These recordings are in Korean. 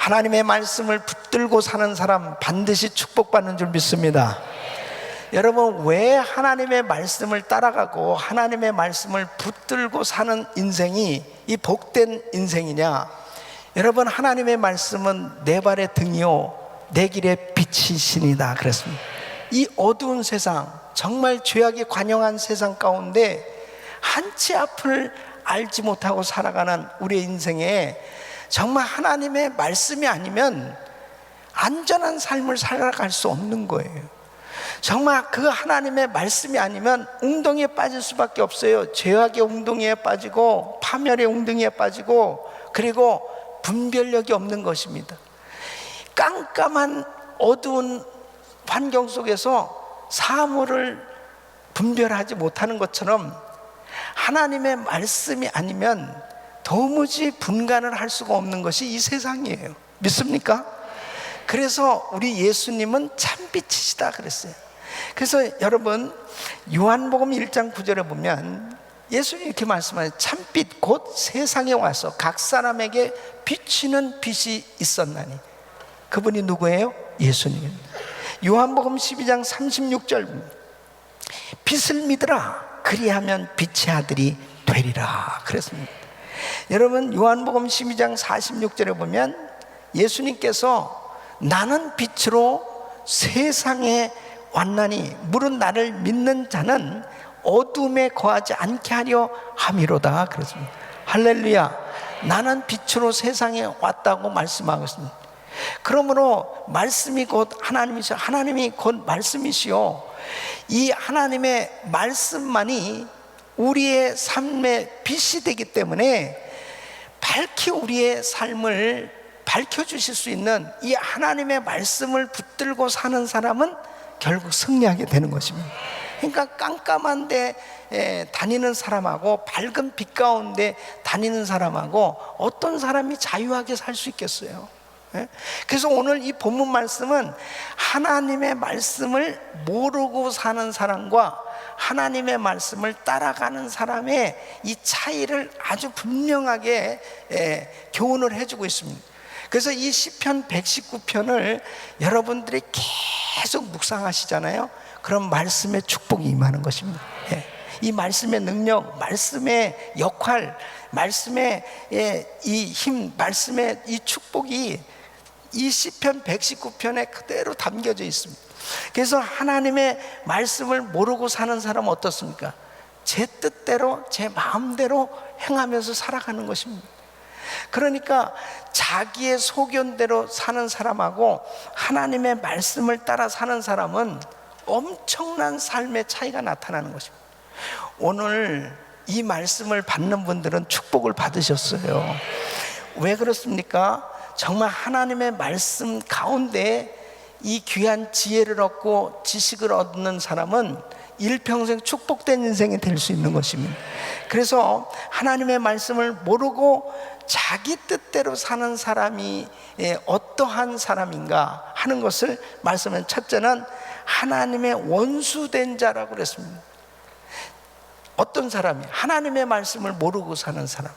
하나님의 말씀을 붙들고 사는 사람 반드시 축복받는 줄 믿습니다. 여러분, 왜 하나님의 말씀을 따라가고 하나님의 말씀을 붙들고 사는 인생이 이 복된 인생이냐? 여러분, 하나님의 말씀은 내 발의 등이요 내 길의 빛이시니라 그랬습니다. 이 어두운 세상, 정말 죄악이 관영한 세상 가운데 한치 앞을 알지 못하고 살아가는 우리의 인생에 정말 하나님의 말씀이 아니면 안전한 삶을 살아갈 수 없는 거예요. 정말 그 하나님의 말씀이 아니면 웅덩이에 빠질 수밖에 없어요. 죄악의 웅덩이에 빠지고 파멸의 웅덩이에 빠지고, 그리고 분별력이 없는 것입니다. 깜깜한 어두운 환경 속에서 사물을 분별하지 못하는 것처럼 하나님의 말씀이 아니면 도무지 분간을 할 수가 없는 것이 이 세상이에요. 믿습니까? 그래서 우리 예수님은 참빛이시다 그랬어요. 그래서 여러분, 요한복음 1장 9절에 보면 예수님이 이렇게 말씀하세요. 참빛 곧 세상에 와서 각 사람에게 비치는 빛이 있었나니. 그분이 누구예요? 예수님입니다. 요한복음 12장 36절, 빛을 믿으라 그리하면 빛의 아들이 되리라 그랬습니다. 여러분, 요한복음 12장 46절에 보면 예수님께서 나는 빛으로 세상에 왔나니 물은 나를 믿는 자는 어둠에 거하지 않게 하려 함이로다 그랬습니다. 할렐루야. 나는 빛으로 세상에 왔다고 말씀하고 있습니다. 그러므로 말씀이 곧 하나님이시오. 하나님이 곧 말씀이시오. 이 하나님의 말씀만이 우리의 삶의 빛이 되기 때문에 밝히 우리의 삶을 밝혀주실 수 있는 이 하나님의 말씀을 붙들고 사는 사람은 결국 승리하게 되는 것입니다. 그러니까 깜깜한 데 다니는 사람하고 밝은 빛 가운데 다니는 사람하고 어떤 사람이 자유하게 살 수 있겠어요? 그래서 오늘 이 본문 말씀은 하나님의 말씀을 모르고 사는 사람과 하나님의 말씀을 따라가는 사람의 이 차이를 아주 분명하게 교훈을 해주고 있습니다. 그래서 이 시편 119편을 여러분들이 계속 묵상하시잖아요. 그럼 말씀의 축복이 임하는 것입니다. 이 말씀의 능력, 말씀의 역할, 말씀의 이 힘, 말씀의 이 축복이 이 시편 119편에 그대로 담겨져 있습니다. 그래서 하나님의 말씀을 모르고 사는 사람은 어떻습니까? 제 뜻대로, 제 마음대로 행하면서 살아가는 것입니다. 그러니까 자기의 소견대로 사는 사람하고 하나님의 말씀을 따라 사는 사람은 엄청난 삶의 차이가 나타나는 것입니다. 오늘 이 말씀을 받는 분들은 축복을 받으셨어요. 왜 그렇습니까? 정말 하나님의 말씀 가운데 이 귀한 지혜를 얻고 지식을 얻는 사람은 일평생 축복된 인생이 될 수 있는 것입니다. 그래서 하나님의 말씀을 모르고 자기 뜻대로 사는 사람이 어떠한 사람인가 하는 것을 말씀은, 첫째는 하나님의 원수된 자라고 그랬습니다. 어떤 사람이 하나님의 말씀을 모르고 사는 사람,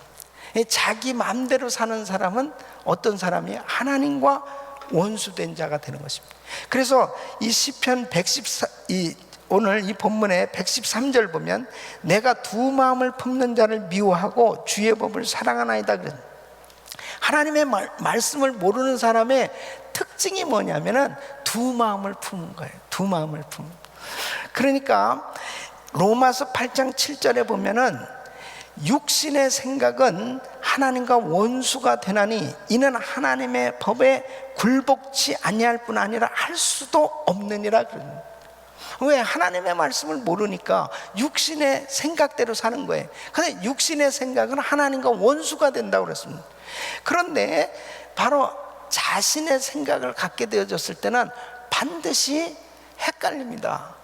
자기 마음대로 사는 사람은 어떤 사람이 하나님과 원수된 자가 되는 것입니다. 그래서 이 시편 114, 오늘 이 본문의 113절 보면 내가 두 마음을 품는 자를 미워하고 주의 법을 사랑하나이다 그랬습니다. 하나님의 말씀을 모르는 사람의 특징이 뭐냐면은 두 마음을 품는 거예요. 두 마음을 품는. 그러니까 로마서 8장 7절에 보면은 육신의 생각은 하나님과 원수가 되나니 이는 하나님의 법에 굴복치 아니할 뿐 아니라 할 수도 없느니라 그럽니다. 왜? 하나님의 말씀을 모르니까 육신의 생각대로 사는 거예요. 근데 육신의 생각은 하나님과 원수가 된다고 그랬습니다. 그런데 바로 자신의 생각을 갖게 되어졌을 때는 반드시 헷갈립니다.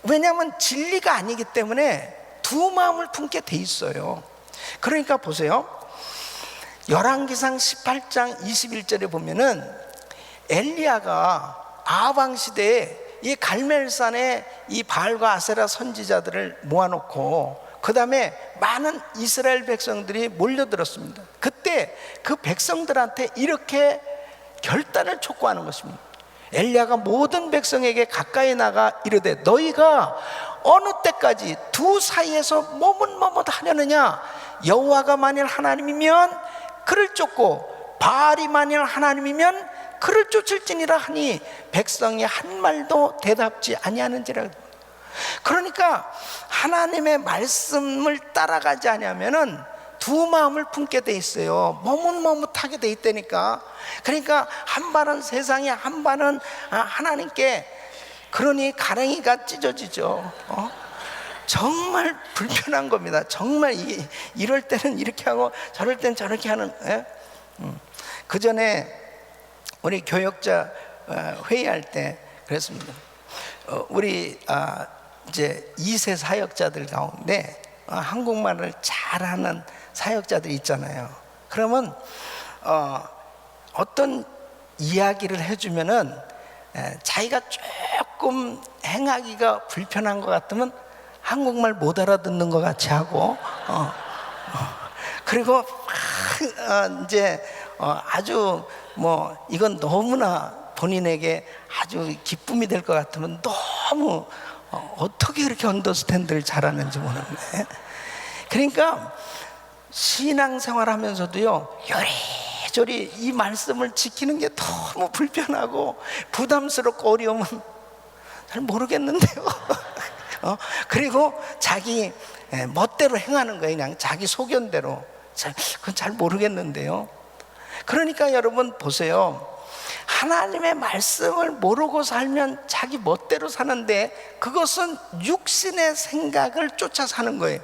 왜냐하면 진리가 아니기 때문에 두 마음을 품게 돼 있어요. 그러니까 보세요. 열왕기상 18장 21절에 보면은 엘리야가 아방 시대에 이 갈멜산에 이 바알과 아세라 선지자들을 모아놓고 그 다음에 많은 이스라엘 백성들이 몰려들었습니다. 그때 그 백성들한테 이렇게 결단을 촉구하는 것입니다. 엘리야가 모든 백성에게 가까이 나가 이르되 너희가 어느 때까지 두 사이에서 머뭇머뭇하려느냐. 여호와가 만일 하나님이면 그를 쫓고 바알이 만일 하나님이면 그를 쫓을지니라 하니 백성이 한 말도 대답지 아니하는지라. 그러니까 하나님의 말씀을 따라가지 않으면은 두 마음을 품게 돼 있어요. 머뭇머뭇하게 돼 있다니까. 그러니까 한 발은 세상에, 한 발은 하나님께. 그러니 가랭이가 찢어지죠. 정말 불편한 겁니다. 정말 이럴 때는 이렇게 하고 저럴 땐 저렇게 하는. 그 전에 우리 교역자 회의할 때 그랬습니다. 우리 이제 2세 사역자들 가운데 한국말을 잘하는 사역자들이 있잖아요. 그러면 어떤 이야기를 해주면은 자기가 조금 행하기가 불편한 것 같으면 한국말 못 알아듣는 것 같이 하고 그리고 이제 아주 뭐 이건 너무나 본인에게 아주 기쁨이 될 것 같으면 너무 어떻게 이렇게 언더스탠드를 잘하는지 모르겠네. 그러니까 신앙생활 하면서도요, 요리조리 이 말씀을 지키는 게 너무 불편하고 부담스럽고 어려우면 잘 모르겠는데요. 그리고 자기 멋대로 행하는 거예요. 그냥 자기 소견대로. 그건 잘 모르겠는데요. 그러니까 여러분 보세요. 하나님의 말씀을 모르고 살면 자기 멋대로 사는데 그것은 육신의 생각을 쫓아 사는 거예요.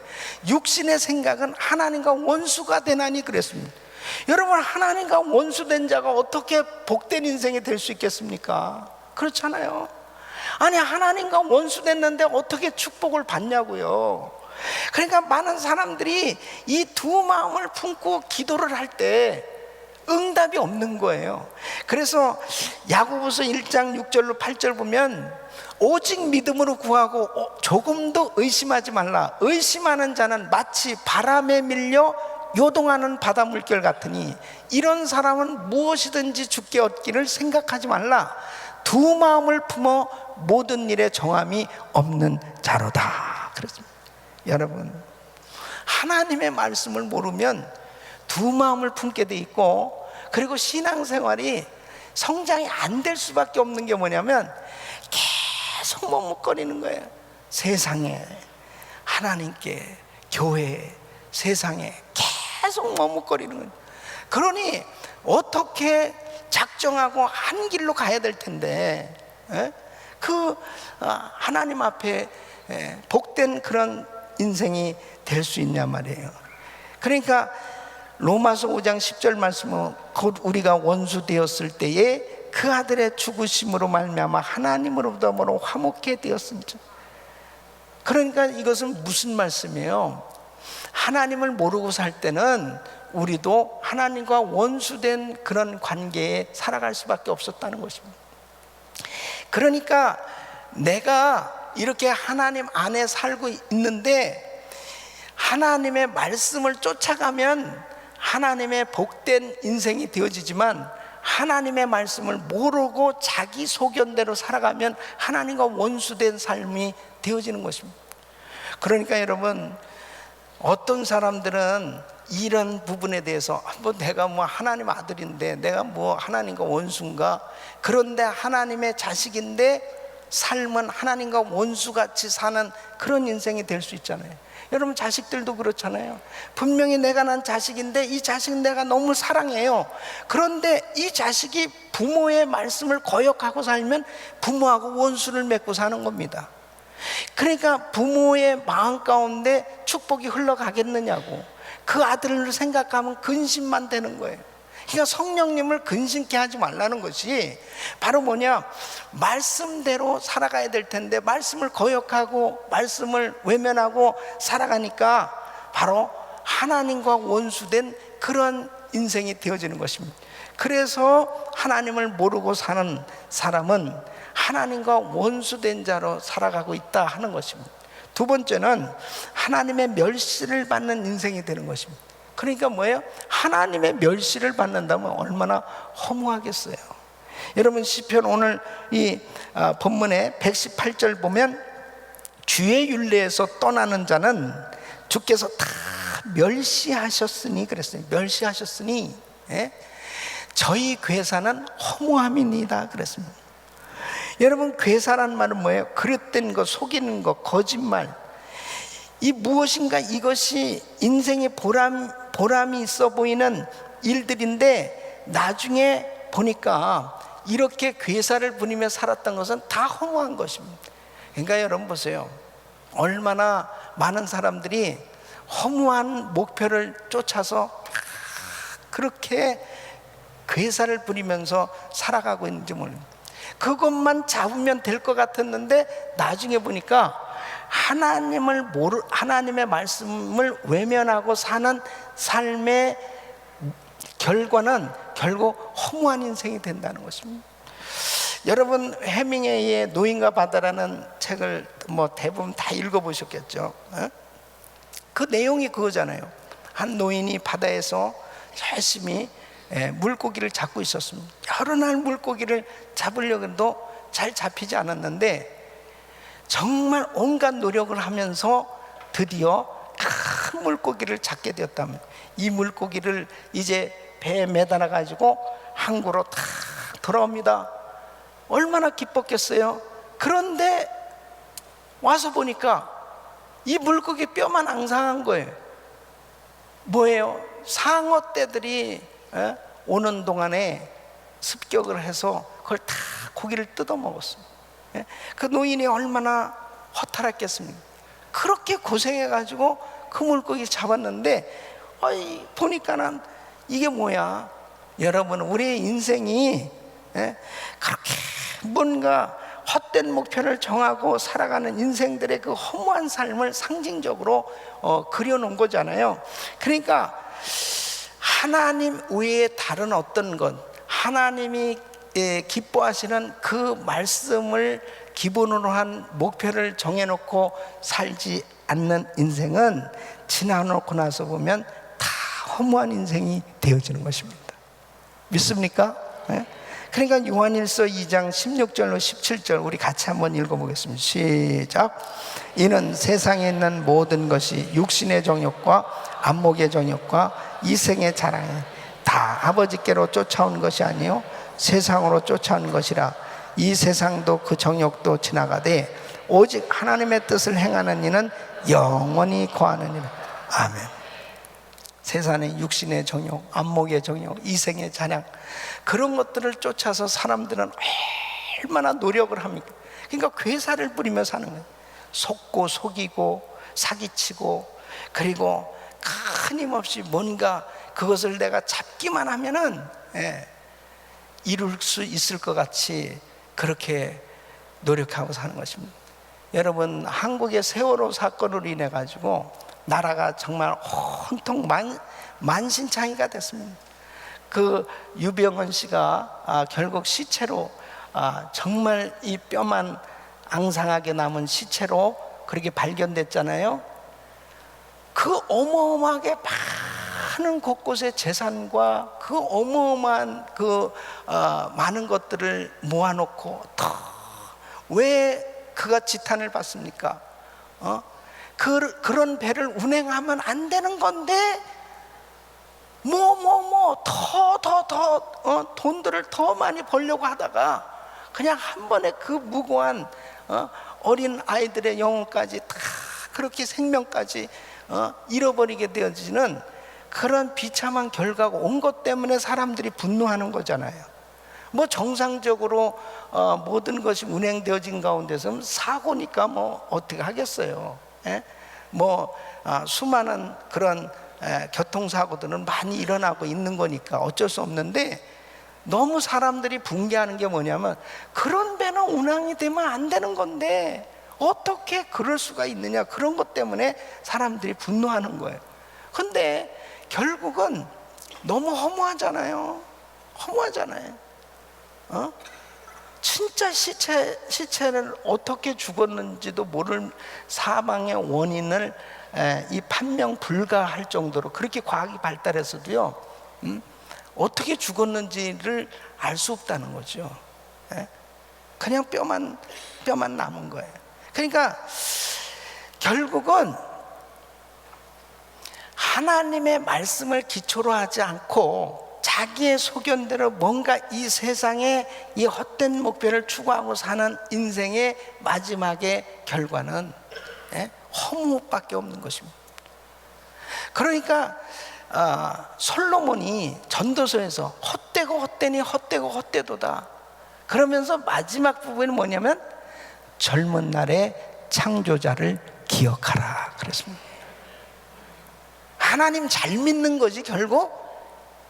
육신의 생각은 하나님과 원수가 되나니 그랬습니다. 여러분, 하나님과 원수된 자가 어떻게 복된 인생이 될 수 있겠습니까? 그렇잖아요. 아니, 하나님과 원수됐는데 어떻게 축복을 받냐고요. 그러니까 많은 사람들이 이 두 마음을 품고 기도를 할 때 응답이 없는 거예요. 그래서 야고보서 1장 6절로 8절 보면 오직 믿음으로 구하고 조금도 의심하지 말라. 의심하는 자는 마치 바람에 밀려 요동하는 바다 물결 같으니 이런 사람은 무엇이든지 주께 얻기를 생각하지 말라. 두 마음을 품어 모든 일에 정함이 없는 자로다. 그렇습니다. 여러분, 하나님의 말씀을 모르면 두 마음을 품게 돼 있고, 그리고 신앙생활이 성장이 안 될 수밖에 없는 게 뭐냐면 계속 머뭇거리는 거예요. 세상에, 하나님께, 교회에, 세상에 계속 머뭇거리는 거예요. 그러니 어떻게 작정하고 한 길로 가야 될 텐데 하나님 앞에 복된 그런 인생이 될 수 있냐 말이에요. 그러니까 로마서 5장 10절 말씀은 곧 우리가 원수 되었을 때에 그 아들의 죽으심으로 말미암아 하나님으로부터 화목해 되었습니다. 그러니까 이것은 무슨 말씀이에요? 하나님을 모르고 살 때는 우리도 하나님과 원수된 그런 관계에 살아갈 수밖에 없었다는 것입니다. 그러니까 내가 이렇게 하나님 안에 살고 있는데 하나님의 말씀을 쫓아가면 하나님의 복된 인생이 되어지지만 하나님의 말씀을 모르고 자기 소견대로 살아가면 하나님과 원수된 삶이 되어지는 것입니다. 그러니까 여러분, 어떤 사람들은 이런 부분에 대해서 내가 하나님 아들인데 내가 하나님과 원수인가? 그런데 하나님의 자식인데 삶은 하나님과 원수같이 사는 그런 인생이 될 수 있잖아요. 여러분, 자식들도 그렇잖아요. 분명히 내가 난 자식인데 이 자식은 내가 너무 사랑해요. 그런데 이 자식이 부모의 말씀을 거역하고 살면 부모하고 원수를 맺고 사는 겁니다. 그러니까 부모의 마음 가운데 축복이 흘러가겠느냐고. 그 아들을 생각하면 근심만 되는 거예요. 그러니까 성령님을 근심케 하지 말라는 것이 바로 뭐냐, 말씀대로 살아가야 될 텐데 말씀을 거역하고 말씀을 외면하고 살아가니까 바로 하나님과 원수된 그런 인생이 되어지는 것입니다. 그래서 하나님을 모르고 사는 사람은 하나님과 원수된 자로 살아가고 있다 하는 것입니다. 두 번째는 하나님의 멸시를 받는 인생이 되는 것입니다. 그러니까 뭐예요? 하나님의 멸시를 받는다면 얼마나 허무하겠어요. 여러분 시편 오늘 이 본문의 118절 보면 주의 율례에서 떠나는 자는 주께서 다 멸시하셨으니 그랬어요. 멸시하셨으니 저희 괴사는 허무함이니이다 그랬습니다. 여러분 괴사란 말은 뭐예요? 그릇된 거, 속이는 거, 거짓말. 이 무엇인가 이것이 인생의 보람이 있어 보이는 일들인데 나중에 보니까 이렇게 괴사를 부리며 살았던 것은 다 허무한 것입니다. 그러니까 여러분 보세요. 얼마나 많은 사람들이 허무한 목표를 쫓아서 그렇게 괴사를 부리면서 살아가고 있는지 모릅니다. 그것만 잡으면 될 것 같았는데 나중에 보니까 하나님의 말씀을 외면하고 사는 삶의 결과는 결국 허무한 인생이 된다는 것입니다. 여러분 해밍웨이의 노인과 바다라는 책을 뭐 대부분 다 읽어보셨겠죠. 그 내용이 그거잖아요. 한 노인이 바다에서 열심히 물고기를 잡고 있었습니다. 여러 날 물고기를 잡으려고 해도 잘 잡히지 않았는데 정말 온갖 노력을 하면서 드디어 큰 물고기를 잡게 되었다면 이 물고기를 이제 배에 매달아 가지고 항구로 탁 돌아옵니다. 얼마나 기뻤겠어요. 그런데 와서 보니까 이 물고기 뼈만 앙상한 거예요. 뭐예요? 상어떼들이 오는 동안에 습격을 해서 그걸 다 고기를 뜯어 먹었습니다. 그 노인이 얼마나 허탈했겠습니까? 그렇게 고생해가지고 그 물고기 잡았는데 보니까는 이게 뭐야? 여러분 우리의 인생이 그렇게 뭔가 헛된 목표를 정하고 살아가는 인생들의 그 허무한 삶을 상징적으로 그려놓은 거잖아요. 그러니까 하나님 외에 다른 어떤 것, 하나님이 기뻐하시는 그 말씀을 기본으로 한 목표를 정해놓고 살지 않는 인생은 지나놓고 나서 보면 다 허무한 인생이 되어지는 것입니다. 믿습니까? 그러니까 요한일서 2장 16절로 17절 우리 같이 한번 읽어보겠습니다. 시작. 이는 세상에 있는 모든 것이 육신의 정욕과 안목의 정욕과 이생의 자랑이 다 아버지께로 쫓아온 것이 아니요 세상으로 쫓아온 것이라. 이 세상도 그 정욕도 지나가되 오직 하나님의 뜻을 행하는 이는 영원히 거하느니라. 아멘. 세상의 육신의 정욕, 안목의 정욕, 이생의 자랑, 그런 것들을 끊어서 사람들은 얼마나 노력을 합니까? 그러니까 괴사를 부리며 사는 거예요. 속고 속이고 사기치고, 그리고 끊임없이 뭔가 그것을 내가 잡기만 하면은 이룰 수 있을 것 같이 그렇게 노력하고 사는 것입니다. 여러분, 한국의 세월호 사건으로 인해 가지고 나라가 정말 온통 만신창이가 됐습니다. 그 유병헌 씨가 결국 시체로 정말 이 뼈만 앙상하게 남은 시체로 그렇게 발견됐잖아요. 그 어마어마하게 많은 곳곳의 재산과 그 어마어마한 그 많은 것들을 모아놓고 왜 그가 지탄을 받습니까? 그런 배를 운행하면 안 되는 건데 더 돈들을 더 많이 벌려고 하다가 그냥 한 번에 그 무고한 어린 아이들의 영혼까지 다 그렇게 생명까지 잃어버리게 되어지는 그런 비참한 결과가 온 것 때문에 사람들이 분노하는 거잖아요. 뭐 정상적으로 모든 것이 운행되어진 가운데서 사고니까 뭐 어떻게 하겠어요. 수많은 그런 교통사고들은 많이 일어나고 있는 거니까 어쩔 수 없는데, 너무 사람들이 붕괴하는 게 뭐냐면 그런 배는 운항이 되면 안 되는 건데 어떻게 그럴 수가 있느냐, 그런 것 때문에 사람들이 분노하는 거예요. 근데 결국은 너무 허무하잖아요. 진짜 시체를 어떻게 죽었는지도 모를 사망의 원인을 이 판명 불가할 정도로 그렇게 과학이 발달해서도요, 어떻게 죽었는지를 알 수 없다는 거죠. 그냥 뼈만 남은 거예요. 그러니까 결국은 하나님의 말씀을 기초로 하지 않고 자기의 소견대로 뭔가 이 세상에 이 헛된 목표를 추구하고 사는 인생의 마지막의 결과는 허무밖에 없는 것입니다. 그러니까 솔로몬이 전도서에서 헛되고 헛되니 헛되고 헛되도다 그러면서 마지막 부분이 뭐냐면 젊은 날의 창조자를 기억하라 그랬습니다. 하나님 잘 믿는 것이 결국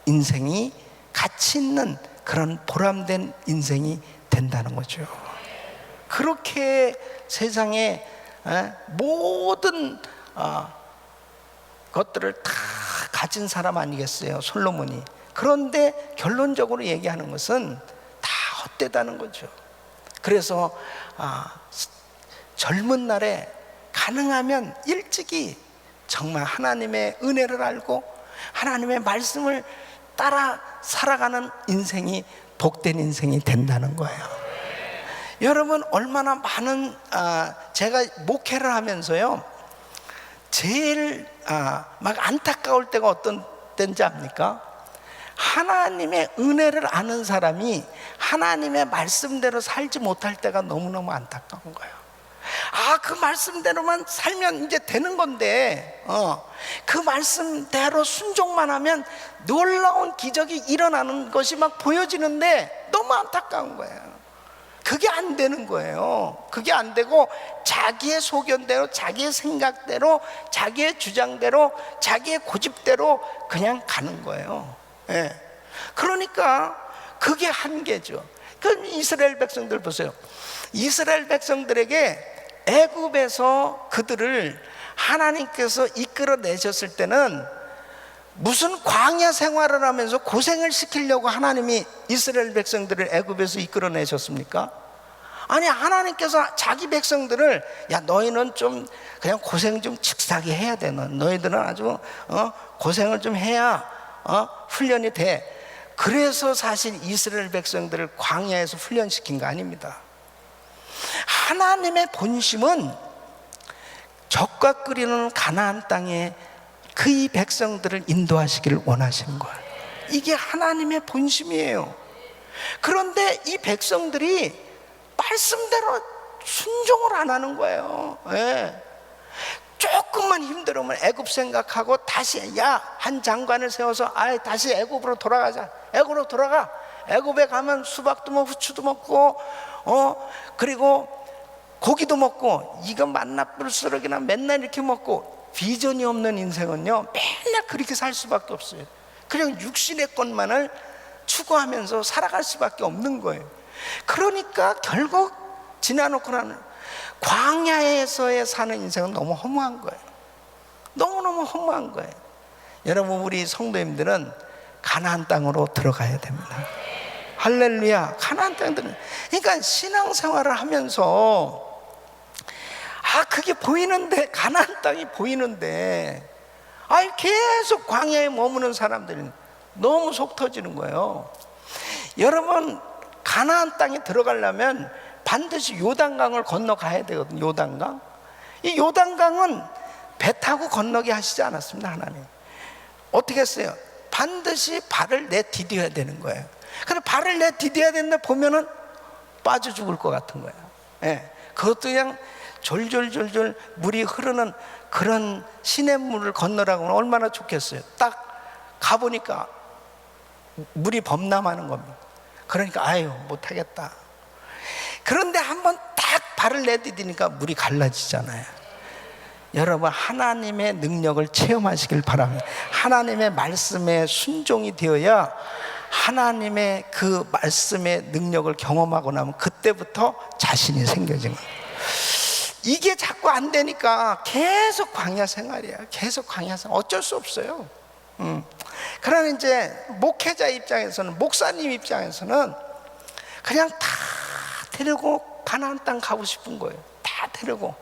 인생이 가치 있는 그런 보람된 인생이 된다는 거죠. 그렇게 세상의 모든 것들을 다 가진 사람 아니겠어요, 솔로몬이. 그런데 결론적으로 얘기하는 것은 다 헛되다는 거죠. 그래서 젊은 날에 가능하면 일찍이 정말 하나님의 은혜를 알고 하나님의 말씀을 따라 살아가는 인생이 복된 인생이 된다는 거예요. 여러분, 얼마나 많은 제가 목회를 하면서요, 제일 막 안타까울 때가 어떤 때인지 압니까? 하나님의 은혜를 아는 사람이 하나님의 말씀대로 살지 못할 때가 너무너무 안타까운 거예요. 그 말씀대로만 살면 이제 되는 건데, 그 말씀대로 순종만 하면 놀라운 기적이 일어나는 것이 막 보여지는데 너무 안타까운 거예요. 그게 안 되는 거예요. 그게 안 되고 자기의 소견대로, 자기의 생각대로, 자기의 주장대로, 자기의 고집대로 그냥 가는 거예요. 그러니까 그게 한계죠. 그 이스라엘 백성들 보세요. 이스라엘 백성들에게 애굽에서 그들을 하나님께서 이끌어내셨을 때는 무슨 광야 생활을 하면서 고생을 시키려고 하나님이 이스라엘 백성들을 애굽에서 이끌어내셨습니까? 아니, 하나님께서 자기 백성들을 너희는 좀 그냥 고생 좀 칙사하게 해야 돼. 너희들은 아주 고생을 좀 해야 훈련이 돼. 그래서 사실 이스라엘 백성들을 광야에서 훈련시킨 거 아닙니다. 하나님의 본심은 적과 끓이는 가나안 땅에 그의 백성들을 인도하시기를 원하시는 거예요. 이게 하나님의 본심이에요. 그런데 이 백성들이 말씀대로 순종을 안 하는 거예요. 조금만 힘들으면 애굽 생각하고 다시 한 장관을 세워서 다시 애굽으로 돌아가자. 애굽으로 돌아가. 애굽에 가면 수박도 먹고 후추도 먹고 그리고 고기도 먹고, 이거 만나불쓰러기나 맨날 이렇게 먹고. 비전이 없는 인생은요, 맨날 그렇게 살 수밖에 없어요. 그냥 육신의 것만을 추구하면서 살아갈 수밖에 없는 거예요. 그러니까 결국 지나놓고 나는 광야에서의 사는 인생은 너무 허무한 거예요. 너무너무 허무한 거예요. 여러분, 우리 성도님들은 가나안 땅으로 들어가야 됩니다. 할렐루야. 가나안 땅들은, 그러니까 신앙생활을 하면서 그게 보이는데, 가나안 땅이 보이는데 계속 광야에 머무는 사람들이 너무 속 터지는 거예요. 여러분, 가나안 땅에 들어가려면 반드시 요단강을 건너가야 되거든요. 요단강. 이 요단강은 배 타고 건너게 하시지 않았습니다. 하나님 어떻게 했어요? 반드시 발을 내디뎌야 되는 거예요. 근데 발을 내디뎌야 되는데 보면은 빠져 죽을 것 같은 거예요. 그것도 그냥 졸졸졸졸 물이 흐르는 그런 시냇물을 건너라고 하면 얼마나 좋겠어요. 딱 가보니까 물이 범람하는 겁니다. 그러니까 못하겠다. 그런데 한번 딱 발을 내디디니까 물이 갈라지잖아요. 여러분, 하나님의 능력을 체험하시길 바랍니다. 하나님의 말씀에 순종이 되어야 하나님의 그 말씀의 능력을 경험하고 나면 그때부터 자신이 생겨진 거예요. 이게 자꾸 안 되니까 계속 광야 생활이야. 계속 광야 생활. 어쩔 수 없어요. 그러나 이제 목회자 입장에서는, 목사님 입장에서는 그냥 다 데리고 가나안 땅 가고 싶은 거예요. 다 데리고.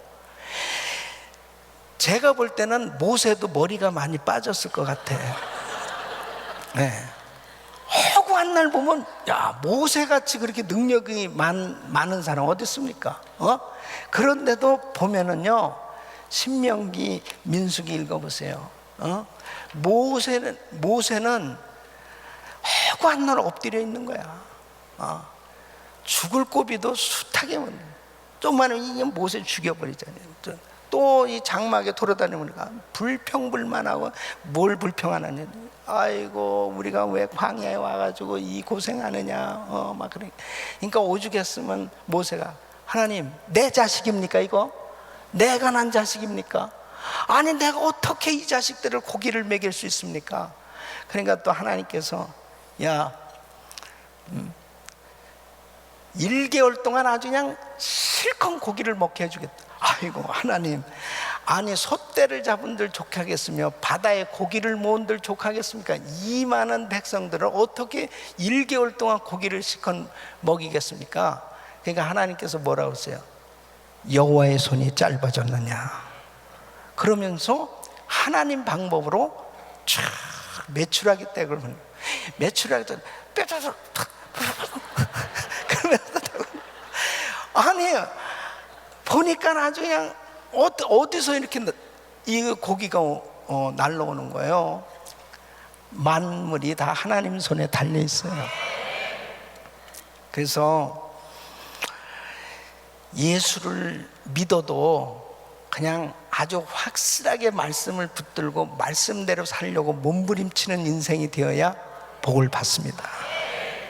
제가 볼 때는 모세도 머리가 많이 빠졌을 것 같아. 네. 허구한 날 보면, 야, 모세같이 그렇게 능력이 많은 사람 어디 있습니까? 그런데도 보면은요, 신명기, 민수기 읽어보세요. 모세는 허구한 날 엎드려 있는 거야. 죽을 고비도 숱하게 좀만 이게 모세 죽여버리잖아요. 또 이 장막에 돌아다니니까 불평불만하고, 뭘 불평하느냐, 아이고 우리가 왜 광야에 와가지고 이 고생하느냐, 막 그러니까 오죽했으면 모세가, 하나님 내 자식입니까 이거? 내가 난 자식입니까? 아니 내가 어떻게 이 자식들을 고기를 먹일 수 있습니까? 그러니까 또 하나님께서, 야 1개월 동안 아주 그냥 실컷 고기를 먹게 해주겠다. 아이고 하나님, 아니 소떼를 잡은들 족하겠으며 바다에 고기를 모은들 족하겠습니까? 이 많은 백성들을 어떻게 1개월 동안 고기를 실컷 먹이겠습니까? 그러니까 하나님께서 뭐라고 하세요? 여호와의 손이 짧아졌느냐? 그러면서 하나님 방법으로 쫙 메추라기 떼를 메추라기 떼 뼈 그러면서 아니 보니까 아주 그냥 어디서 이렇게 이 고기가 날라오는 거예요. 만물이 다 하나님 손에 달려 있어요. 그래서 예수를 믿어도 그냥 아주 확실하게 말씀을 붙들고 말씀대로 살려고 몸부림치는 인생이 되어야 복을 받습니다.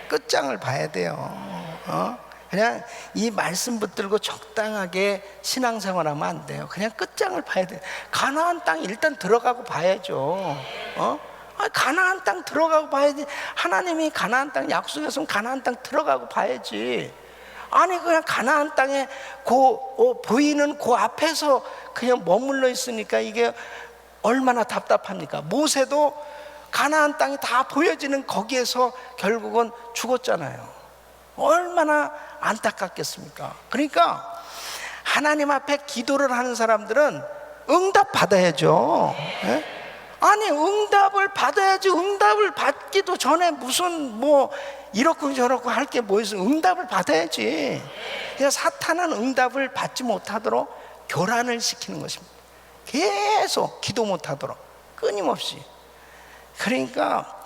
끝장을 봐야 돼요. 그냥 이 말씀 붙들고 적당하게 신앙생활하면 안 돼요. 그냥 끝장을 봐야 돼요. 가나안 땅 일단 들어가고 봐야죠. 가나안 땅 들어가고 봐야지. 하나님이 가나안 땅 약속했으면 가나안 땅 들어가고 봐야지. 아니 그냥 가나안 땅에 보이는 그 앞에서 그냥 머물러 있으니까 이게 얼마나 답답합니까? 모세도 가나안 땅이 다 보여지는 거기에서 결국은 죽었잖아요. 얼마나 안타깝겠습니까? 그러니까 하나님 앞에 기도를 하는 사람들은 응답 받아야죠. 예? 아니 응답을 받아야지. 응답을 받기도 전에 무슨 뭐 이렇고 저렇고 할 게 뭐 있어. 응답을 받아야지. 그러니까 사탄은 응답을 받지 못하도록 교란을 시키는 것입니다. 계속 기도 못하도록 끊임없이. 그러니까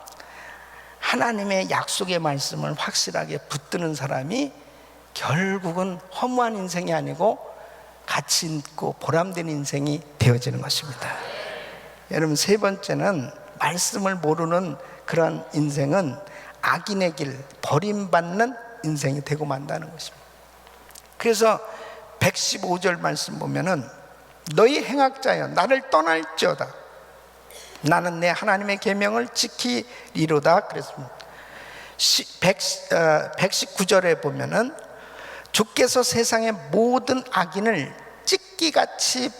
하나님의 약속의 말씀을 확실하게 붙드는 사람이 결국은 허무한 인생이 아니고 가치 있고 보람된 인생이 되어지는 것입니다. 여러분, 세 번째는 말씀을 모르는 그런 인생은 악인의 길, 버림받는 인생이 되고 만다는 것입니다. 그래서 115절 말씀 보면은 너희 행악자여 나를 떠날지어다 나는 내 하나님의 계명을 지키리로다 그랬습니다. 119절에 보면은 주께서 세상의 모든 악인을 찢기같이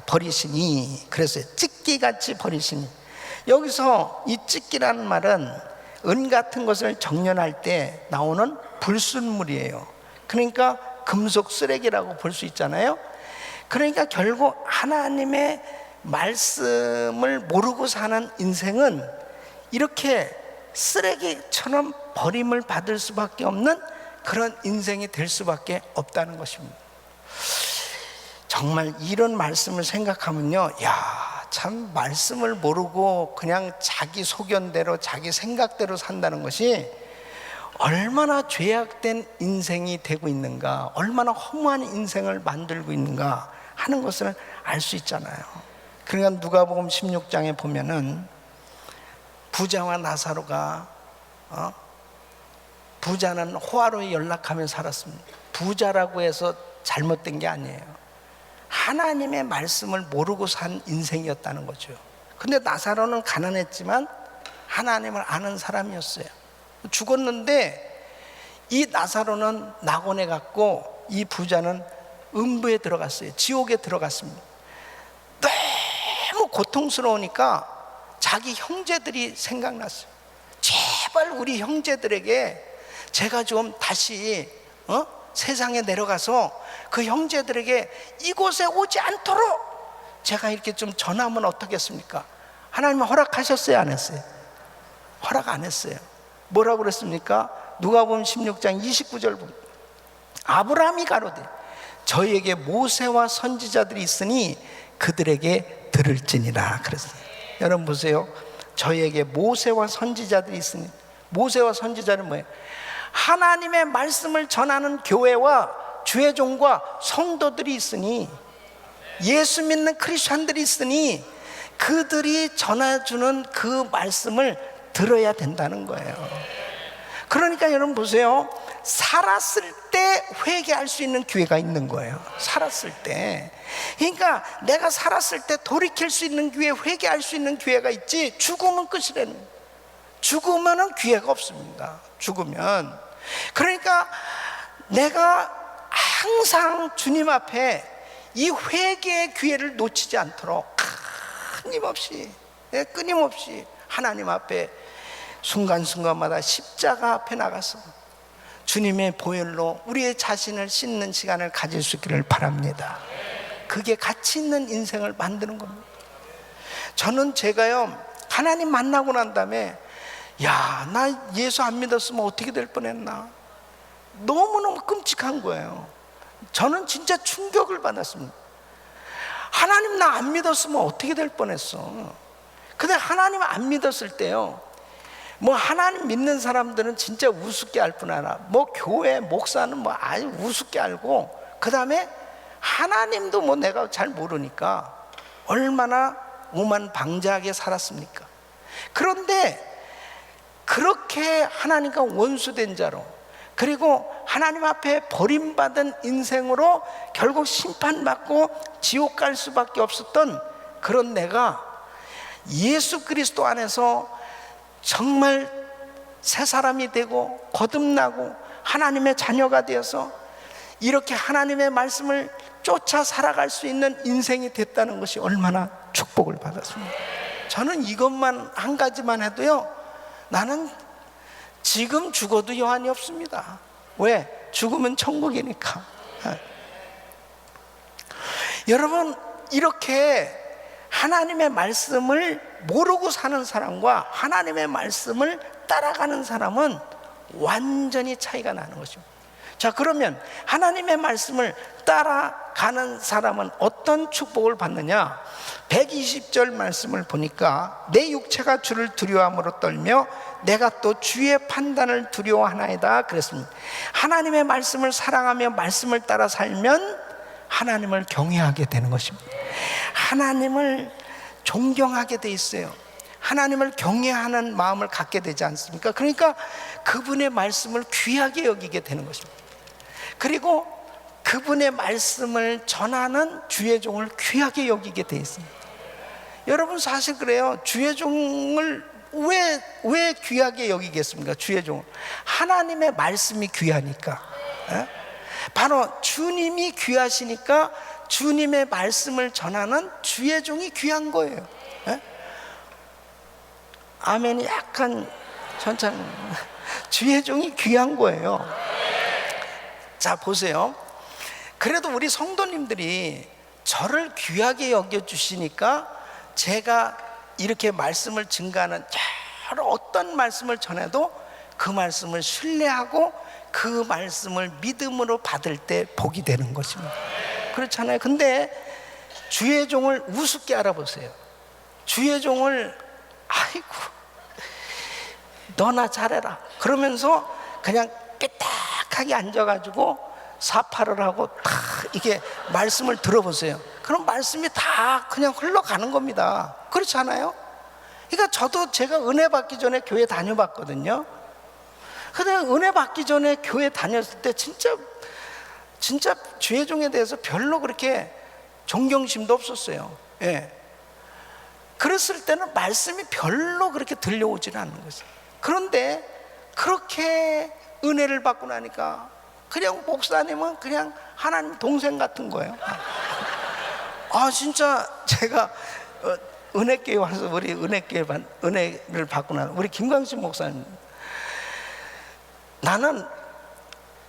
버리시니, 그래서 찢기같이 버리시니, 여기서 이 찢기라는 말은 은 같은 것을 정련할 때 나오는 불순물이에요. 그러니까 금속 쓰레기라고 볼 수 있잖아요. 그러니까 결국 하나님의 말씀을 모르고 사는 인생은 이렇게 쓰레기처럼 버림을 받을 수밖에 없는 그런 인생이 될 수밖에 없다는 것입니다. 정말 이런 말씀을 생각하면요, 야, 참 말씀을 모르고 그냥 자기 소견대로 자기 생각대로 산다는 것이 얼마나 죄악된 인생이 되고 있는가, 얼마나 허무한 인생을 만들고 있는가 하는 것을 알 수 있잖아요. 그러니까 누가복음 16장에 보면은 부자와 나사로가 부자는 호화로에 연락하며 살았습니다. 부자라고 해서 잘못된 게 아니에요. 하나님의 말씀을 모르고 산 인생이었다는 거죠. 근데 나사로는 가난했지만 하나님을 아는 사람이었어요. 죽었는데 이 나사로는 낙원에 갔고 이 부자는 음부에 들어갔어요. 지옥에 들어갔습니다. 너무 고통스러우니까 자기 형제들이 생각났어요. 제발 우리 형제들에게 제가 좀 다시 세상에 내려가서 그 형제들에게 이곳에 오지 않도록 제가 이렇게 좀 전하면 어떻겠습니까? 하나님은 허락하셨어요, 안 했어요? 허락 안 했어요. 뭐라고 그랬습니까? 누가복음 16장 29절 보면 아브라함이 가로되 저희에게 모세와 선지자들이 있으니 그들에게 들을지니라 그랬어요. 여러분 보세요. 저희에게 모세와 선지자들이 있으니, 모세와 선지자는 뭐예요? 하나님의 말씀을 전하는 교회와 주의 종과 성도들이 있으니, 예수 믿는 크리스찬들이 있으니 그들이 전해주는 그 말씀을 들어야 된다는 거예요. 그러니까 여러분 보세요. 살았을 때 회개할 수 있는 기회가 있는 거예요. 살았을 때. 그러니까 내가 살았을 때 돌이킬 수 있는 기회, 회개할 수 있는 기회가 있지, 죽으면 끝이라는 거예요. 죽으면 기회가 없습니다. 죽으면. 그러니까 내가 항상 주님 앞에 이 회개의 기회를 놓치지 않도록 끊임없이 하나님 앞에 순간순간마다 십자가 앞에 나가서 주님의 보혈로 우리의 자신을 씻는 시간을 가질 수 있기를 바랍니다. 그게 가치 있는 인생을 만드는 겁니다. 저는 제가요, 하나님 만나고 난 다음에 야, 나 예수 안 믿었으면 어떻게 될 뻔했나, 너무너무 끔찍한 거예요. 저는 진짜 충격을 받았습니다. 하나님 나 안 믿었으면 어떻게 될 뻔했어. 근데 하나님 안 믿었을 때요, 뭐 하나님 믿는 사람들은 진짜 우습게 알 뿐 아니라 뭐 교회 목사는 뭐 아주 우습게 알고, 그 다음에 하나님도 뭐 내가 잘 모르니까 얼마나 오만방자하게 살았습니까? 그런데 그렇게 하나님과 원수된 자로, 그리고 하나님 앞에 버림받은 인생으로 결국 심판받고 지옥 갈 수밖에 없었던 그런 내가 예수 그리스도 안에서 정말 새 사람이 되고 거듭나고 하나님의 자녀가 되어서 이렇게 하나님의 말씀을 쫓아 살아갈 수 있는 인생이 됐다는 것이 얼마나 축복을 받았습니다. 저는 이것만 한 가지만 해도요, 나는 지금 죽어도 여한이 없습니다. 왜? 죽으면 천국이니까. 여러분, 이렇게 하나님의 말씀을 모르고 사는 사람과 하나님의 말씀을 따라가는 사람은 완전히 차이가 나는 것입니다. 자, 그러면 하나님의 말씀을 따라가는 사람은 어떤 축복을 받느냐? 120절 말씀을 보니까 내 육체가 주를 두려워함으로 떨며 내가 또 주의 판단을 두려워하나이다 그랬습니다. 하나님의 말씀을 사랑하며 말씀을 따라 살면 하나님을 경외하게 되는 것입니다. 하나님을 존경하게 돼 있어요. 하나님을 경외하는 마음을 갖게 되지 않습니까? 그러니까 그분의 말씀을 귀하게 여기게 되는 것입니다. 그리고 그분의 말씀을 전하는 주의 종을 귀하게 여기게 돼 있습니다. 여러분, 사실 그래요. 주의 종을 왜 귀하게 여기겠습니까? 주의 종을 하나님의 말씀이 귀하니까. 바로 주님이 귀하시니까 주님의 말씀을 전하는 주의 종이 귀한 거예요. 아멘이 약간 천천히. 주의 종이 귀한 거예요. 자, 보세요. 그래도 우리 성도님들이 저를 귀하게 여겨주시니까 제가 이렇게 말씀을 증가하는 여러 어떤 말씀을 전해도 그 말씀을 신뢰하고 그 말씀을 믿음으로 받을 때 복이 되는 것입니다. 그렇잖아요. 근데 주의 종을 우습게 알아보세요. 주의 종을 아이고 너나 잘해라 그러면서 그냥 삐딱하게 앉아가지고 사파를 하고 다 이게 말씀을 들어보세요. 그럼 말씀이 다 그냥 흘러가는 겁니다. 그렇지 않아요? 그러니까 저도 제가 은혜 받기 전에 교회 다녀봤거든요. 근데 은혜 받기 전에 교회 다녔을 때 진짜 주의 종에 대해서 별로 그렇게 존경심도 없었어요. 예. 그랬을 때는 말씀이 별로 그렇게 들려오지는 않는 거죠. 그런데 그렇게 은혜를 받고 나니까 그냥 목사님은 그냥 하나님 동생 같은 거예요. 아, 진짜 제가 은혜교회 와서 우리 은혜를 받고 나서 우리 김광식 목사님, 나는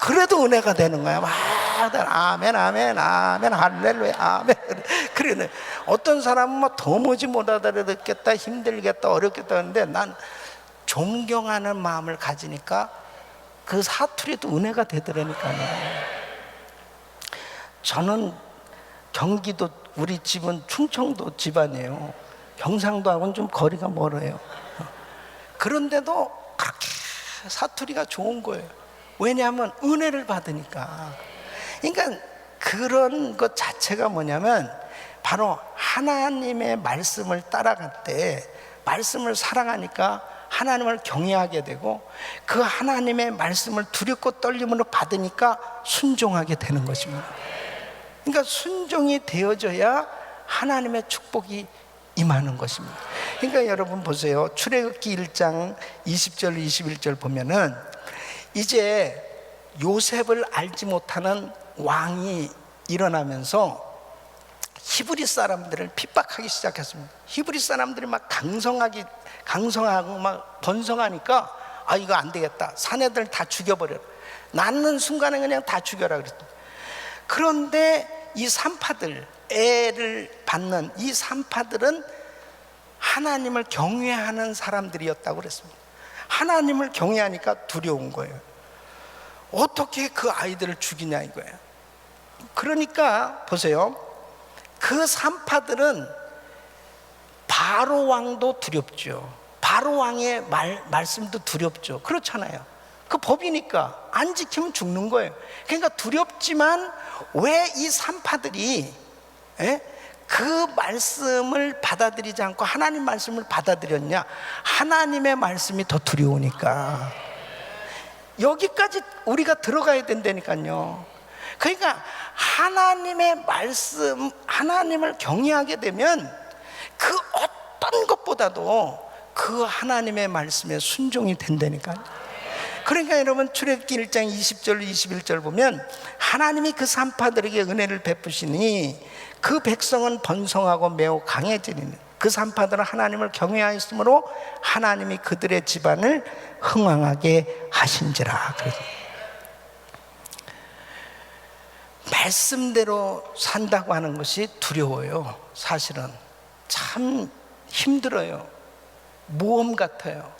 그래도 은혜가 되는 거야. 막 아멘 아멘 아멘 할렐루야 아멘. 그러네. 어떤 사람은 뭐 도무지 못 알아듣겠다, 힘들겠다, 어렵겠다 하는데 난 존경하는 마음을 가지니까 그 사투리도 은혜가 되더라니까요. 저는 경기도, 우리 집은 충청도 집안이에요. 경상도하고는 좀 거리가 멀어요. 그런데도 그렇게 사투리가 좋은 거예요. 왜냐하면 은혜를 받으니까. 그러니까 그런 것 자체가 뭐냐면 바로 하나님의 말씀을 따라갈 때, 말씀을 사랑하니까 하나님을 경외하게 되고, 그 하나님의 말씀을 두렵고 떨림으로 받으니까 순종하게 되는 것입니다. 그러니까 순종이 되어져야 하나님의 축복이 임하는 것입니다. 그러니까 여러분 보세요. 출애굽기 1장 20절 21절 보면은 이제 요셉을 알지 못하는 왕이 일어나면서 히브리 사람들을 핍박하기 시작했습니다. 히브리 사람들이 막 강성하고 막 번성하니까 이거 안 되겠다, 사내들 다 죽여버려, 낳는 순간에 그냥 다 죽여라 그랬더니, 그런데 이 산파들, 애를 받는 이 산파들은 하나님을 경외하는 사람들이었다고 그랬습니다. 하나님을 경외하니까 두려운 거예요. 어떻게 그 아이들을 죽이냐 이거예요. 그러니까 보세요. 그 산파들은 바로 왕도 두렵죠. 바로 왕의 말씀도 두렵죠. 그렇잖아요. 그 법이니까 안 지키면 죽는 거예요. 그러니까 두렵지만 왜 이 산파들이 그 말씀을 받아들이지 않고 하나님 말씀을 받아들였냐? 하나님의 말씀이 더 두려우니까. 여기까지 우리가 들어가야 된다니까요. 그러니까 하나님의 말씀, 하나님을 경외하게 되면 그 어떤 것보다도 그 하나님의 말씀에 순종이 된다니까요. 그러니까 여러분 출애굽기 1장 20절 21절 보면 하나님이 그 산파들에게 은혜를 베푸시니 그 백성은 번성하고 매우 강해지리니 그 산파들은 하나님을 경외하였으므로 하나님이 그들의 집안을 흥왕하게 하신지라. 그래서 말씀대로 산다고 하는 것이 두려워요. 사실은 참 힘들어요. 모험 같아요.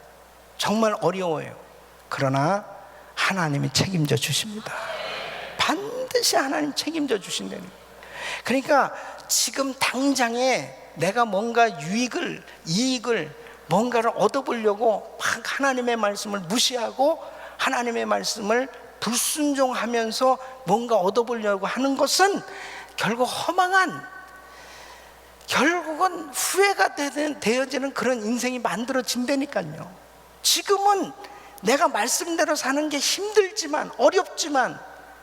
정말 어려워요. 그러나 하나님이 책임져 주십니다. 반드시 하나님 책임져 주신다는 거예요. 그러니까 지금 당장에 내가 뭔가 이익을 뭔가를 얻어보려고 막 하나님의 말씀을 무시하고 하나님의 말씀을 불순종하면서 뭔가 얻어보려고 하는 것은 결국 결국은 후회가 되어지는 그런 인생이 만들어진다니까요. 지금은 내가 말씀대로 사는 게 힘들지만, 어렵지만,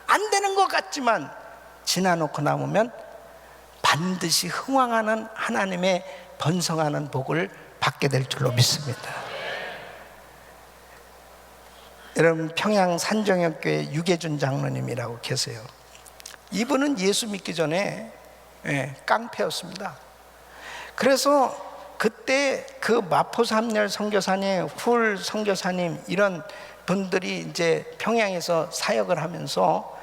안 되는 것 같지만 지나놓고 남으면 반드시 흥왕하는 하나님의 번성하는 복을 받게 될 줄로 믿습니다. 여러분, 평양 산정역교회 유계준 장로님이라고 계세요. 이분은 예수 믿기 전에 깡패였습니다. 그래서 그때 그 마포삼열 선교사님, 훌 선교사님 이런 분들이 이제 평양에서 사역을 하면서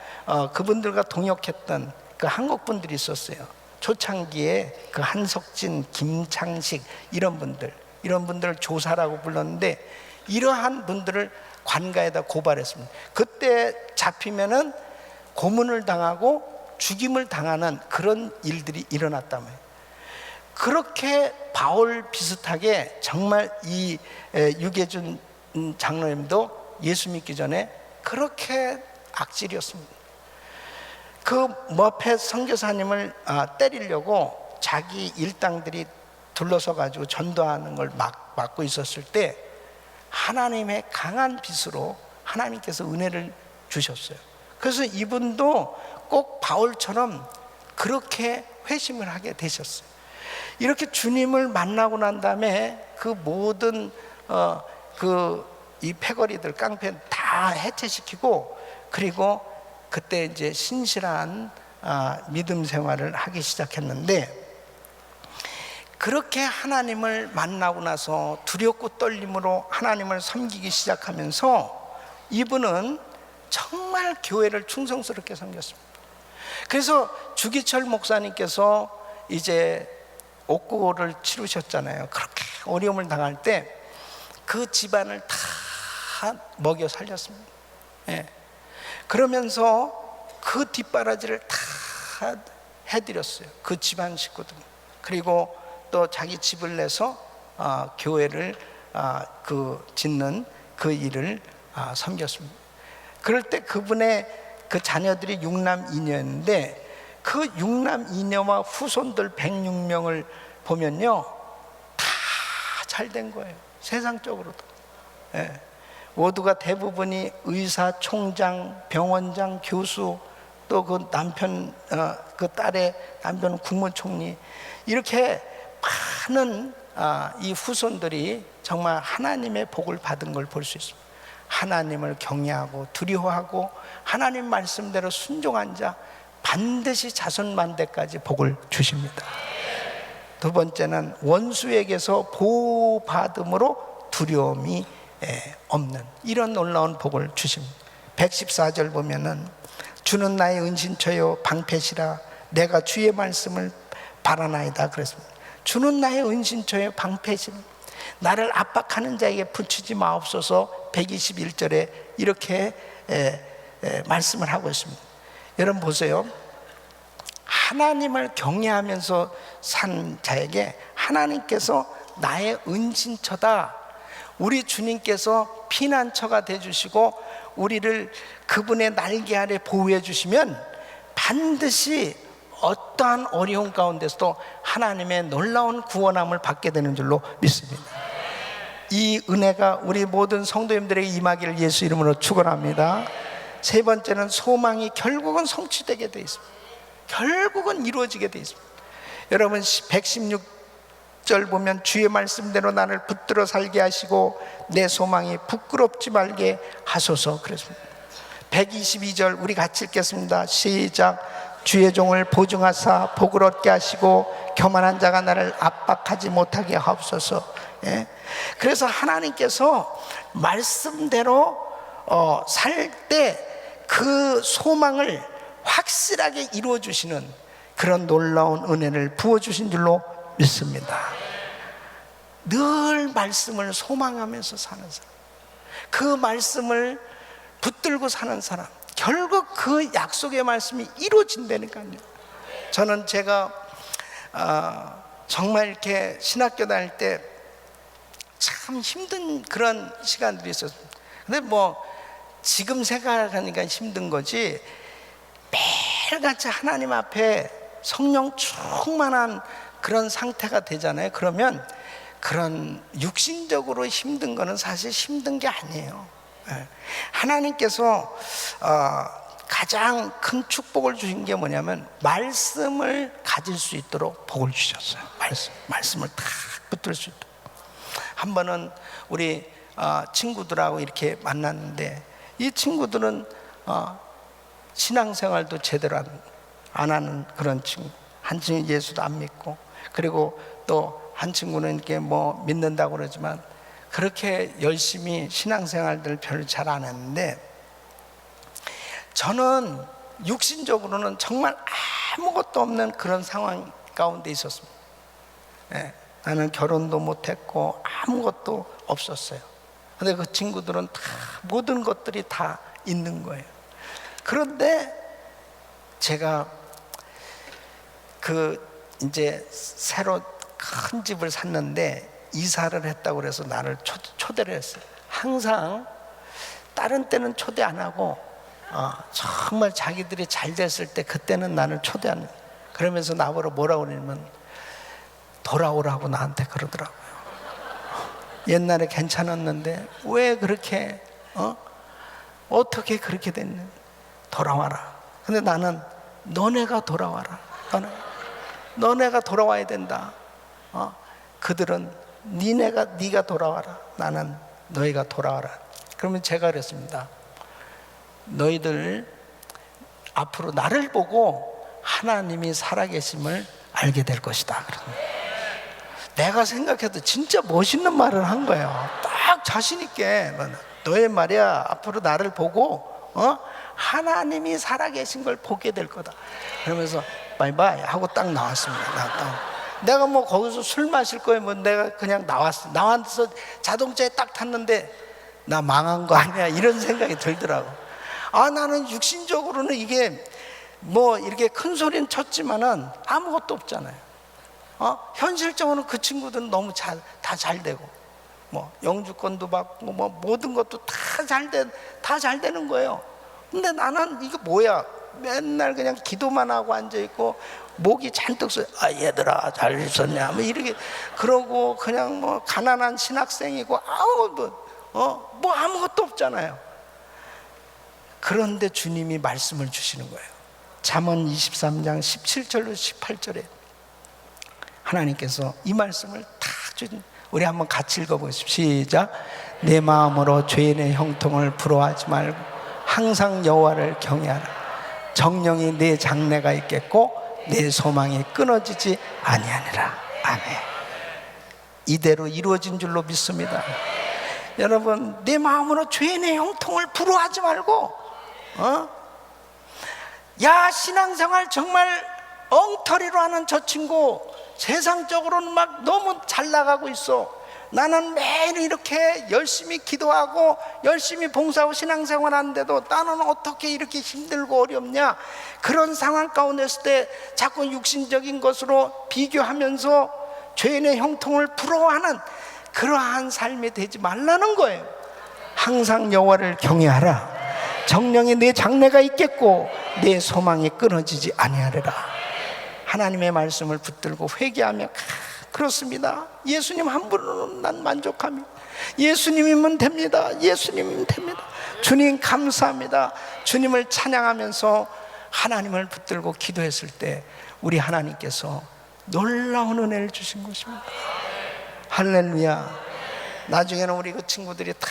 그분들과 동역했던 그 한국 분들이 있었어요. 초창기에 그 한석진, 김창식 이런 분들을 조사라고 불렀는데, 이러한 분들을 관가에다 고발했습니다. 그때 잡히면은 고문을 당하고 죽임을 당하는 그런 일들이 일어났다며. 그렇게 바울 비슷하게 정말 이 유계준 장로님도 예수 믿기 전에 그렇게 악질이었습니다. 그 머펫 선교사님을 때리려고 자기 일당들이 둘러서 가지고 전도하는 걸 막고 있었을 때 하나님의 강한 빛으로 하나님께서 은혜를 주셨어요. 그래서 이분도 꼭 바울처럼 그렇게 회심을 하게 되셨어요. 이렇게 주님을 만나고 난 다음에 그 모든 이 패거리들, 깡패 다 해체시키고, 그리고 그때 이제 신실한 믿음 생활을 하기 시작했는데, 그렇게 하나님을 만나고 나서 두렵고 떨림으로 하나님을 섬기기 시작하면서 이분은 정말 교회를 충성스럽게 섬겼습니다. 그래서 주기철 목사님께서 이제 옥고를 치르셨잖아요. 그렇게 어려움을 당할 때 그 집안을 다 먹여 살렸습니다. 그러면서 그 뒷바라지를 다 해드렸어요. 그 집안 식구들. 그리고 또 자기 집을 내서 교회를 짓는 그 일을 섬겼습니다. 그럴 때 그분의 그 자녀들이 6남 2녀였는데, 그 6남 2녀와 후손들 106명을 보면요, 다 잘 된 거예요. 세상적으로도. 모두가 대부분이 의사, 총장, 병원장, 교수, 또 그 남편, 그 딸의 남편은 국무총리, 이렇게 많은 이 후손들이 정말 하나님의 복을 받은 걸 볼 수 있습니다. 하나님을 경외하고 두려워하고 하나님 말씀대로 순종한 자 반드시 자손만대까지 복을 주십니다. 두 번째는 원수에게서 보호받음으로 두려움이 없는 이런 놀라운 복을 주십니다. 114절 보면은 주는 나의 은신처요 방패시라 내가 주의 말씀을 바라나이다 그랬습니다. 주는 나의 은신처요 방패시라, 나를 압박하는 자에게 붙이지 마옵소서. 121절에 이렇게 말씀을 하고 있습니다. 여러분 보세요. 하나님을 경외하면서 산 자에게 하나님께서 나의 은신처다, 우리 주님께서 피난처가 되어주시고 우리를 그분의 날개 아래 보호해 주시면 반드시 어떠한 어려움 가운데서도 하나님의 놀라운 구원함을 받게 되는 줄로 믿습니다. 이 은혜가 우리 모든 성도님들에게 임하기를 예수 이름으로 축원합니다. 세 번째는 소망이 결국은 성취되게 되어 있습니다. 결국은 이루어지게 되어 있습니다. 여러분 116절 보면 주의 말씀대로 나를 붙들어 살게 하시고 내 소망이 부끄럽지 말게 하소서 그랬습니다. 122절 우리 같이 읽겠습니다. 시작. 주의 종을 보증하사 복을 얻게 하시고 교만한 자가 나를 압박하지 못하게 하옵소서. 그래서 하나님께서 말씀대로 살 때 그 소망을 확실하게 이루어 주시는 그런 놀라운 은혜를 부어 주신 줄로 믿습니다. 늘 말씀을 소망하면서 사는 사람, 그 말씀을 붙들고 사는 사람, 결국 그 약속의 말씀이 이루어진다니까요. 저는 제가 정말 이렇게 신학교 다닐 때 참 힘든 그런 시간들이 있었습니다. 근데 지금 생각하니까 힘든 거지, 매일같이 하나님 앞에 성령 충만한 그런 상태가 되잖아요. 그러면 그런 육신적으로 힘든 거는 사실 힘든 게 아니에요. 하나님께서 가장 큰 축복을 주신 게 뭐냐면 말씀을 가질 수 있도록 복을 주셨어요. 말씀을 다 붙들 수 있도록. 한 번은 우리 친구들하고 이렇게 만났는데, 이 친구들은 신앙생활도 제대로 안 하는 그런 친구. 한 친구는 예수도 안 믿고, 그리고 또 한 친구는 이렇게 뭐 믿는다고 그러지만 그렇게 열심히 신앙생활들 별로 잘 안 했는데, 저는 육신적으로는 정말 아무것도 없는 그런 상황 가운데 있었습니다. 나는 결혼도 못했고 아무것도 없었어요. 근데 그 친구들은 다 모든 것들이 다 있는 거예요. 그런데 제가 이제 새로 큰 집을 샀는데 이사를 했다고 그래서 나를 초대를 했어요. 항상 다른 때는 초대 안 하고 정말 자기들이 잘 됐을 때 그때는 나를 초대하는 거예요. 그러면서 나보고 뭐라고 그러냐면 돌아오라고 나한테 그러더라고요. 옛날에 괜찮았는데 왜 그렇게 어떻게 그렇게 됐냐, 돌아와라. 근데 나는 너네가 돌아와라. 너네가 돌아와야 된다. 그들은 네가 돌아와라. 나는 너희가 돌아와라. 그러면 제가 그랬습니다. 너희들 앞으로 나를 보고 하나님이 살아계심을 알게 될 것이다. 내가 생각해도 진짜 멋있는 말을 한 거예요. 딱 자신 있게. 너희 말이야, 앞으로 나를 보고 하나님이 살아계신 걸 보게 될 거다. 그러면서 바이바이 하고 딱 나왔습니다. 내가 뭐 거기서 술 마실 거예요. 뭐 내가 그냥 나와서 자동차에 딱 탔는데 나 망한 거 아니야, 이런 생각이 들더라고. 나는 육신적으로는 이게 뭐 이렇게 큰 소리는 쳤지만은 아무것도 없잖아요. 현실적으로는 그 친구들은 너무 다 잘 되고, 뭐 영주권도 받고, 뭐 모든 것도 다 잘 되는 거예요. 근데 나는 이거 뭐야? 맨날 그냥 기도만 하고 앉아 있고, 목이 잔뜩 쏘여. 얘들아 잘 있었냐? 뭐 이렇게 그러고 그냥 뭐 가난한 신학생이고, 뭐 아무것도 없잖아요. 그런데 주님이 말씀을 주시는 거예요. 잠언 23장 17절로 18절에 하나님께서 이 말씀을 다 주신. 우리 한번 같이 읽어보십시오. 시작. 내 마음으로 죄인의 형통을 부러워하지 말고 항상 여호와를 경외하라. 정령이 내 장래가 있겠고 내 소망이 끊어지지 아니하니라. 아멘. 이대로 이루어진 줄로 믿습니다. 여러분, 내 마음으로 죄인의 형통을 부러워하지 말고, 야, 신앙생활 정말 엉터리로 하는 저 친구 세상적으로는 막 너무 잘 나가고 있어. 나는 매일 이렇게 열심히 기도하고 열심히 봉사하고 신앙생활 하는데도 나는 어떻게 이렇게 힘들고 어렵냐. 그런 상황 가운데 있을 때 자꾸 육신적인 것으로 비교하면서 죄인의 형통을 부러워하는 그러한 삶이 되지 말라는 거예요. 항상 여호와를 경외하라. 정령이 내 장래가 있겠고 내 소망이 끊어지지 아니하리라. 하나님의 말씀을 붙들고 회개하며, 그렇습니다, 예수님 한 분으로는 난 만족합니다. 예수님이면 됩니다. 예수님이면 됩니다. 주님 감사합니다. 주님을 찬양하면서 하나님을 붙들고 기도했을 때 우리 하나님께서 놀라운 은혜를 주신 것입니다. 할렐루야. 나중에는 우리 그 친구들이 다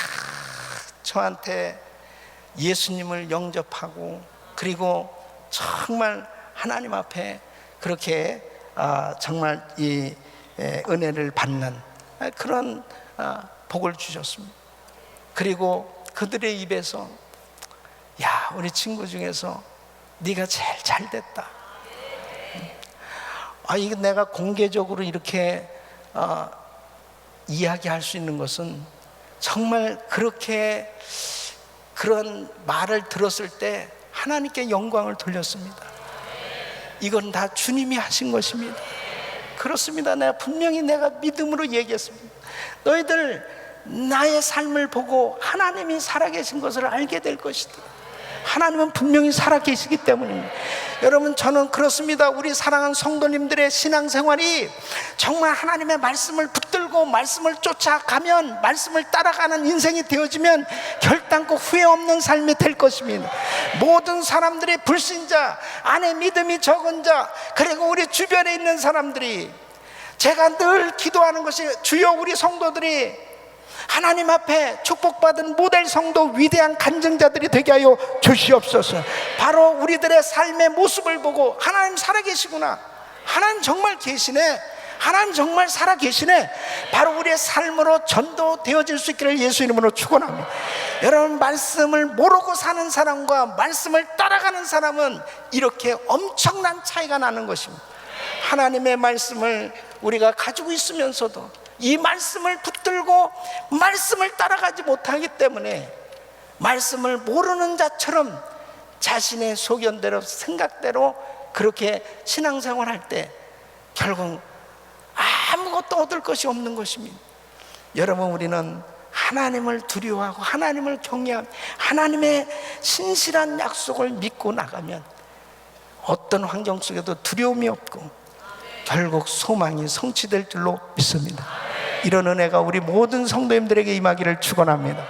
저한테 예수님을 영접하고, 그리고 정말 하나님 앞에 그렇게 정말 이 은혜를 받는 그런 복을 주셨습니다. 그리고 그들의 입에서, 야, 우리 친구 중에서 네가 제일 잘 됐다. 이거 내가 공개적으로 이렇게 이야기할 수 있는 것은 정말 그렇게 그런 말을 들었을 때 하나님께 영광을 돌렸습니다. 이건 다 주님이 하신 것입니다. 그렇습니다. 분명히 내가 믿음으로 얘기했습니다. 너희들 나의 삶을 보고 하나님이 살아계신 것을 알게 될 것이다. 하나님은 분명히 살아계시기 때문입니다. 여러분, 저는 그렇습니다. 우리 사랑하는 성도님들의 신앙생활이 정말 하나님의 말씀을 붙들고 말씀을 쫓아가면, 말씀을 따라가는 인생이 되어지면 결단코 후회 없는 삶이 될 것입니다. 모든 사람들이 불신자, 안에 믿음이 적은 자, 그리고 우리 주변에 있는 사람들이 제가 늘 기도하는 것이, 주여 우리 성도들이 하나님 앞에 축복받은 모델 성도, 위대한 간증자들이 되게 하여 주시옵소서. 바로 우리들의 삶의 모습을 보고 하나님 살아계시구나, 하나님 정말 계시네, 하나님 정말 살아계시네, 바로 우리의 삶으로 전도되어질 수 있기를 예수 이름으로 축원합니다. 여러분, 말씀을 모르고 사는 사람과 말씀을 따라가는 사람은 이렇게 엄청난 차이가 나는 것입니다. 하나님의 말씀을 우리가 가지고 있으면서도 이 말씀을 붙들고 말씀을 따라가지 못하기 때문에 말씀을 모르는 자처럼 자신의 소견대로, 생각대로 그렇게 신앙생활 할 때 결국 아무것도 얻을 것이 없는 것입니다. 여러분, 우리는 하나님을 두려워하고 하나님을 경외하고 하나님의 신실한 약속을 믿고 나가면 어떤 환경 속에도 두려움이 없고 결국 소망이 성취될 줄로 믿습니다. 이런 은혜가 우리 모든 성도님들에게 임하기를 축원합니다.